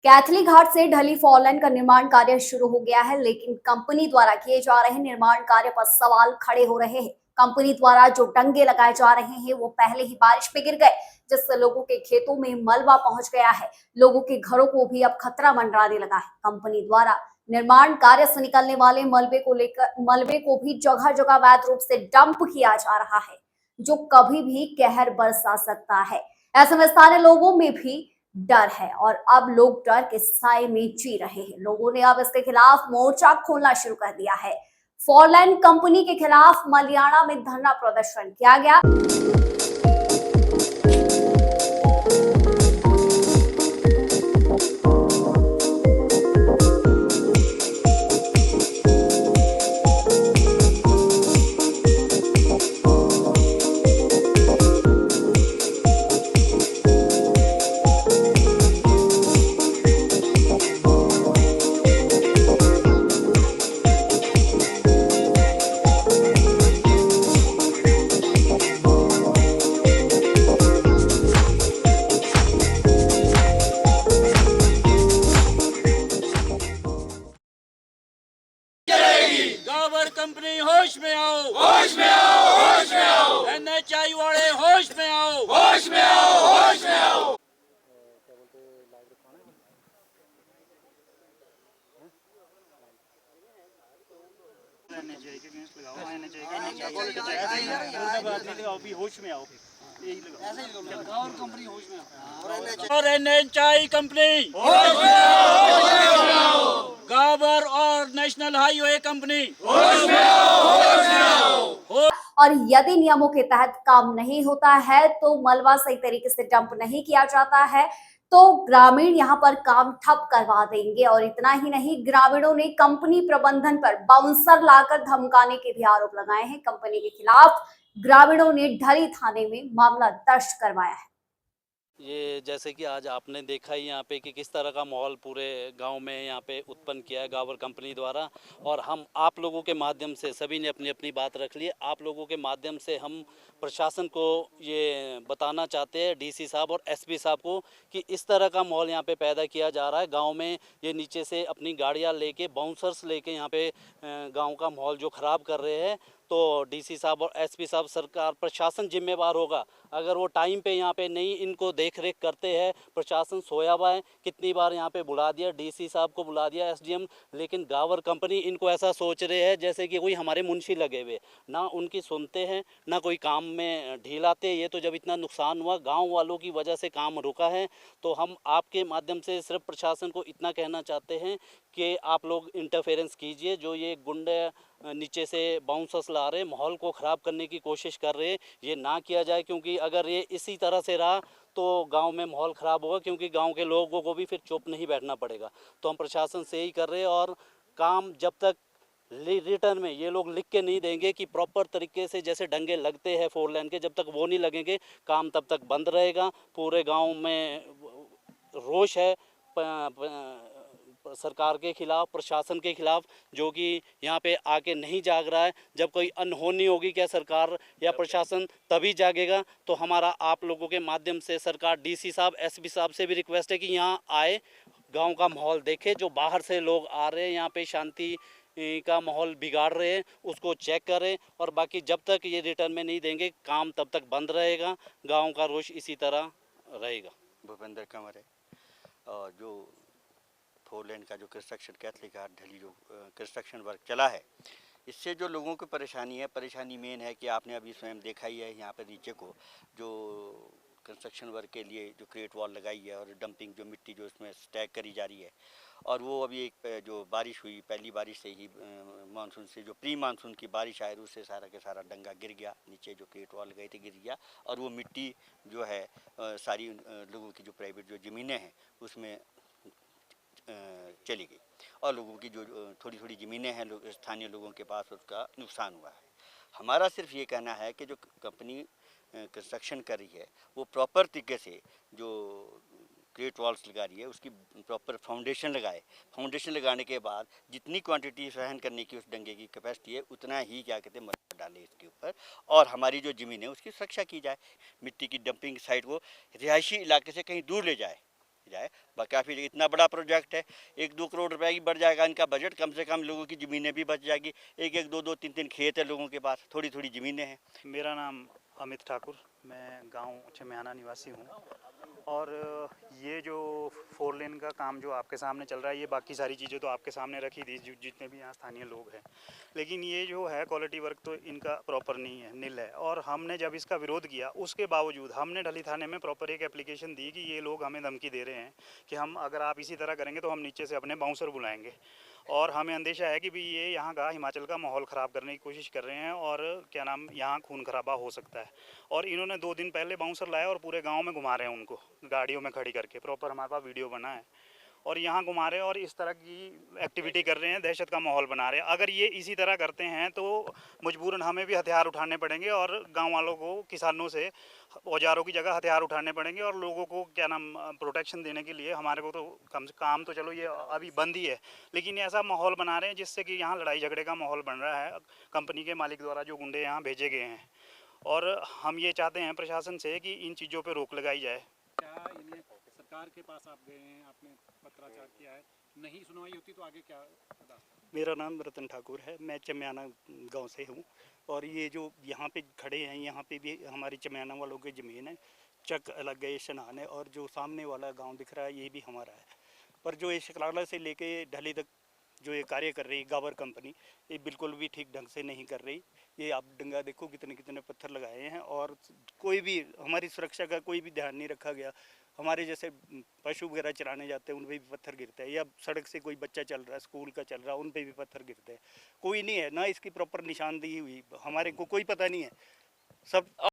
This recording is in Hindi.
कैथली घाट से ढली फोर लाइन का निर्माण कार्य शुरू हो गया है, लेकिन कंपनी द्वारा किए जा रहे निर्माण कार्य पर सवाल खड़े हो रहे हैं। कंपनी द्वारा जो डंगे लगाए जा रहे हैं वो पहले ही बारिश में गिर गए, जिससे लोगों के खेतों में मलबा पहुंच गया है। लोगों के घरों को भी अब खतरा मंडराने लगा है। कंपनी द्वारा निर्माण कार्य से निकलने वाले मलबे को भी जगह जगह अवैध रूप से डंप किया जा रहा है, जो कभी भी कहर बरसा सकता है। ऐसे में स्थानीय लोगों में भी डर है और अब लोग डर के साए में जी रहे हैं। लोगों ने अब इसके खिलाफ मोर्चा खोलना शुरू कर दिया है। फोरलाइन कंपनी के खिलाफ मलियाना में धरना प्रदर्शन किया गया। गावर कंपनी होश में आओ, होश में आओ, होश में आओ, एनएचआई वाले होश में आओ, होश में आओ, होश में आओ। होश में आओ और एनएचआई कंपनी होश में आओ, होश में आओ, गावर और नेशनल हाईवे कंपनी होश में आओ, होश में आओ। और यदि नियमों के तहत काम नहीं होता है तो मलबा सही तरीके से डंप नहीं किया जाता है तो ग्रामीण यहां पर काम ठप करवा देंगे। और इतना ही नहीं, ग्रामीणों ने कंपनी प्रबंधन पर बाउंसर लाकर धमकाने के भी आरोप लगाए हैं। कंपनी के खिलाफ ग्रामीणों ने ढली थाने में मामला दर्ज करवाया है। ये जैसे कि आज आपने देखा ही यहाँ पे कि किस तरह का माहौल पूरे गांव में यहाँ पे उत्पन्न किया है गावर कंपनी द्वारा। और हम आप लोगों के माध्यम से सभी ने अपनी अपनी बात रख ली है। आप लोगों के माध्यम से हम प्रशासन को ये बताना चाहते हैं, डीसी साहब और एसपी साहब को, कि इस तरह का माहौल यहाँ पे पैदा किया जा रहा है गाँव में। ये नीचे से अपनी गाड़ियाँ लेके बाउंसर्स लेके यहाँ पे गाँव का माहौल जो ख़राब कर रहे हैं। तो डीसी साहब और एसपी साहब, सरकार प्रशासन जिम्मेवार होगा। अगर वो टाइम पे यहाँ पे नहीं इनको देख रेख करते हैं, प्रशासन सोया हुआ है। कितनी बार यहाँ पे बुला दिया, डीसी साहब को बुला दिया, एसडीएम, लेकिन गावर कंपनी इनको ऐसा सोच रहे हैं जैसे कि कोई हमारे मुंशी लगे हुए। ना उनकी सुनते हैं, ना कोई काम में ढील आते। ये तो जब इतना नुकसान हुआ, गाँव वालों की वजह से काम रुका है। तो हम आपके माध्यम से सिर्फ प्रशासन को इतना कहना चाहते हैं कि आप लोग इंटरफेरेंस कीजिए। जो ये गुंडे नीचे से बाउंसर्स ला रहे, माहौल को ख़राब करने की कोशिश कर रहे हैं, ये ना किया जाए। क्योंकि अगर ये इसी तरह से रहा तो गांव में माहौल ख़राब होगा, क्योंकि गांव के लोगों को भी फिर चुप नहीं बैठना पड़ेगा। तो हम प्रशासन से यही कर रहे हैं। और काम जब तक रिटर्न में ये लोग लिख के नहीं देंगे कि प्रॉपर तरीके से जैसे डंगे लगते हैं फोर लाइन के, जब तक वो नहीं लगेंगे काम तब तक बंद रहेगा। पूरे गांव में रोष है सरकार के खिलाफ, प्रशासन के खिलाफ, जो कि यहाँ पे आके नहीं जाग रहा है। जब कोई अनहोनी होगी क्या सरकार या प्रशासन तभी जागेगा। तो हमारा आप लोगों के माध्यम से सरकार, डीसी साहब, एसपी साहब से भी रिक्वेस्ट है कि यहाँ आए, गांव का माहौल देखे। जो बाहर से लोग आ रहे हैं यहाँ पे शांति का माहौल बिगाड़ रहे हैं, उसको चेक करें। और बाकी जब तक ये रिटर्न में नहीं देंगे काम तब तक बंद रहेगा। गाँव का रोष इसी तरह रहेगा। भूपेंद्र कंवर है। और जो फोर लेन का जो कंस्ट्रक्शन, कैथली घाट ढली जो कंस्ट्रक्शन वर्क चला है, इससे जो लोगों को परेशानी है, परेशानी मेन है कि आपने अभी स्वयं देखा ही है यहाँ पर नीचे को जो कंस्ट्रक्शन वर्क के लिए जो क्रेट वॉल लगाई है और डंपिंग जो मिट्टी जो इसमें स्टैक करी जा रही है। और वो अभी एक जो बारिश हुई, पहली बारिश से ही मानसून से जो प्री मानसून की बारिश आई, उससे सारा के सारा डंगा गिर गया, नीचे जो क्रेट वॉल गए थे गिर गया। और वो मिट्टी जो है सारी लोगों की जो प्राइवेट जो ज़मीनें हैं उसमें चली गई। और लोगों की जो थोड़ी थोड़ी ज़मीनें हैं स्थानीय लोगों के पास, उसका नुकसान हुआ है। हमारा सिर्फ ये कहना है कि जो कंपनी कंस्ट्रक्शन कर रही है वो प्रॉपर तरीके से जो क्रेट वॉल्स लगा रही है उसकी प्रॉपर फाउंडेशन लगाए। फाउंडेशन लगाने के बाद जितनी क्वांटिटी सहन करने की उस डंगे की कैपेसिटी है उतना ही क्या कहते हैं मलबा डाले इसके ऊपर। और हमारी जो ज़मीन है उसकी सुरक्षा की जाए, मिट्टी की डंपिंग साइट को रिहायशी इलाके से कहीं दूर ले जाए। जाए। काफ़ी इतना बड़ा प्रोजेक्ट है, 1-2 करोड़ रुपए की बढ़ जाएगा इनका बजट, कम से कम लोगों की ज़मीनें भी बच जाएगी। 1-1, 2-2, 3-3 खेत है लोगों के पास, थोड़ी-थोड़ी ज़मीनें हैं। मेरा नाम अमित ठाकुर, मैं गांव चमियाना निवासी हूं। और ये जो 4 लेन का काम जो आपके सामने चल रहा है, ये बाकी सारी चीज़ें तो आपके सामने रखी थी जितने भी यहाँ स्थानीय लोग हैं, लेकिन ये जो है क्वालिटी वर्क तो इनका प्रॉपर नहीं है, निल है। और हमने जब इसका विरोध किया, उसके बावजूद हमने ढली थाने में प्रॉपर एक एप्लीकेशन दी कि ये लोग हमें धमकी दे रहे हैं कि हम अगर आप इसी तरह करेंगे तो हम नीचे से अपने बाउंसर बुलाएंगे। और हमें अंदेशा है कि भी ये यहाँ का हिमाचल का माहौल ख़राब करने की कोशिश कर रहे हैं और क्या नाम यहाँ खून खराबा हो सकता है। और इन्होंने 2 दिन पहले बाउंसर लाया और पूरे गांव में घुमा रहे हैं उनको गाड़ियों में खड़ी करके, प्रॉपर हमारे पास वीडियो बना है। और यहाँ घुमा रहे हैं और इस तरह की एक्टिविटी कर रहे हैं, दहशत का माहौल बना रहे हैं। अगर ये इसी तरह करते हैं तो मजबूरन हमें भी हथियार उठाने पड़ेंगे और गांव वालों को, किसानों से औजारों की जगह हथियार उठाने पड़ेंगे। और लोगों को क्या नाम प्रोटेक्शन देने के लिए हमारे को तो कम से काम तो चलो ये अभी बंद ही है, लेकिन ऐसा माहौल बना रहे हैं जिससे कि यहाँ लड़ाई झगड़े का माहौल बन रहा है कंपनी के मालिक द्वारा, जो गुंडे यहाँ भेजे गए हैं। और हम ये चाहते हैं प्रशासन से कि इन चीज़ों पर रोक लगाई जाए। क्या इन्हें सरकार के पास आप गए हैं, आपने पत्राचार किया है, नहीं सुनवाई होती तो आगे क्या होगा? मेरा नाम रतन ठाकुर है, मैं चमियाना गांव से हूं। और ये जो यहाँ पे खड़े हैं, यहाँ पे भी हमारी चमियाना वालों की ज़मीन है, चक अलग है, शनान है, और जो सामने वाला गांव दिख रहा है ये भी हमारा है। पर जो ये शकलाला से लेके ढली तक जो ये कार्य कर रही है गावर कंपनी, ये बिल्कुल भी ठीक ढंग से नहीं कर रही। ये आप डंगा देखो कितने कितने पत्थर लगाए हैं, और कोई भी हमारी सुरक्षा का कोई भी ध्यान नहीं रखा गया। हमारे जैसे पशु वगैरह चराने जाते हैं उन पे भी पत्थर गिरते हैं, या सड़क से कोई बच्चा चल रहा है, स्कूल का चल रहा है, उन पे भी पत्थर गिरते हैं। कोई नहीं है ना इसकी प्रॉपर निशानदेही हुई, हमारे को कोई पता नहीं है। सब